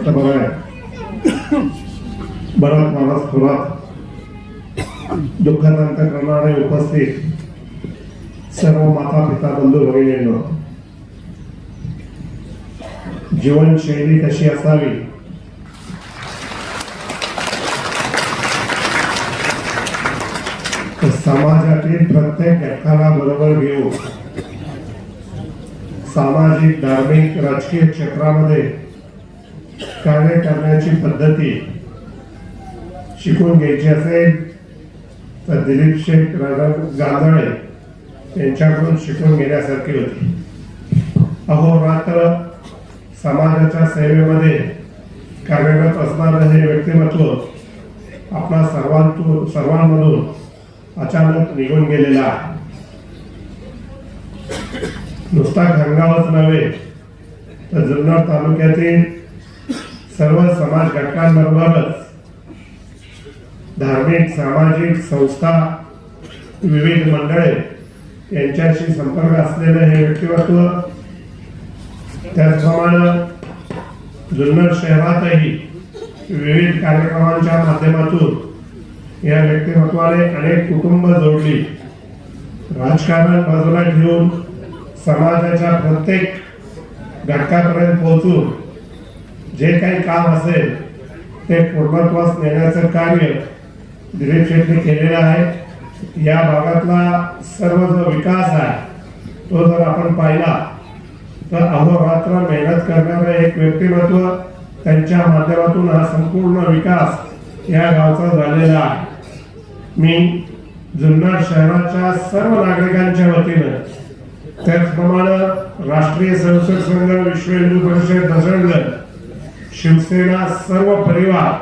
दत्तबराय, भरत मानस थोरात, दुःखांत करणारे उपस्थित सर्व माता पिता बंधू भगिनींनो, जीवनशैली कशी असावी तर समाजातील प्रत्येक घटकाला बरोबर घेऊन सामाजिक, धार्मिक, राजकीय क्षेत्रामध्ये कार्य करण्याची पद्धती शिकून घ्यायची असेल तर दिलीप शेठ गांजाळे यांच्याकडून शिकून घेण्यासारखी होती. अहोरात्र समाजाच्या सेवेमध्ये कार्यरत असणारं हे व्यक्तिमत्व आपला सर्वांमधून अचानक निघून गेलेला आहे. नुसता खंगावच नव्हे तर जुन्नर तालुक्यातील सर्व समाज घटकांबरोबरच धार्मिक, सामाजिक संस्था, विविध मंडळे यांच्याशी संपर्क असलेले हे व्यक्तिमत्व, त्याचप्रमाणे जुन्नर शहरातही विविध कार्यक्रमांच्या माध्यमातून या व्यक्तिमत्वाने अनेक कुटुंब जोडली. राजकारण बाजूला ठेवून समाजाच्या प्रत्येक घटकापर्यंत पोहोचून जे काही काम असेल ते पूर्णत्वास नेण्याचं कार्य दिलीप शेट्टी केलेलं आहे. या भागातला सर्व जो विकास आहे तो जर आपण पाहिला तर अहोरात्र मेहनत करणारं एक व्यक्तिमत्व, त्यांच्या माध्यमातून हा संपूर्ण विकास या गावचा झालेला आहे. मी जुन्नर शहराच्या सर्व नागरिकांच्या वतीनं, त्याचप्रमाणे राष्ट्रीय स्वयंसेवक संघ, विश्व हिंदू परिषद, दसरगड, शिवसेना सर्व परिवार,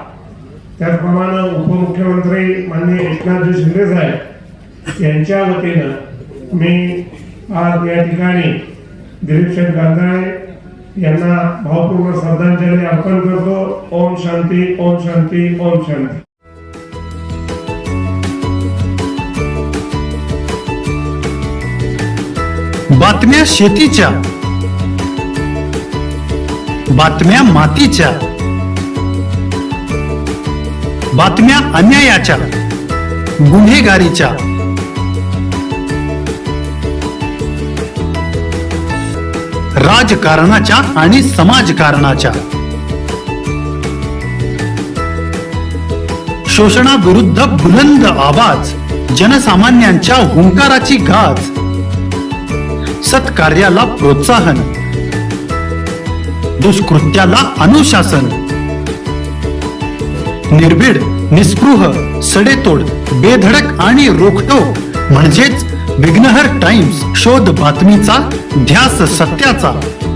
त्याचप्रमाणे उपमुख्यमंत्री माननीय एकनाथजी शिंदे साहेब यांच्या वतीनं मी आज या ठिकाणी दिलीप शेठ गांजाळे यांना भावपूर्ण श्रद्धांजली अर्पण करतो. ओम शांती, ओम शांती, ओम शांती. बातम्या शेतीच्या, बातम्या मातीच्या, बातम्या अन्यायाच्या, गुन्हेगारीच्या, राजकारणाच्या आणि समाजकारणाच्या, शोषणाविरुद्ध बुलंद आवाज, जनसामान्यांच्या हुंकाराची गाज, सत्कार्याला प्रोत्साहन, दुष्कृत्याला अनुशासन, निर्भीड, निस्पृह, सडेतोड, बेधडक आणि रोखटोक म्हणजेच विघ्नहर टाइम्स. शोध बातमीचा, ध्यास सत्याचा.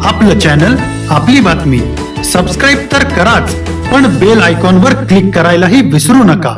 आपलं चॅनल, आपली बातमी. सबस्क्राईब तर कराच, पण बेल आयकॉनवर क्लिक करायलाही विसरू नका.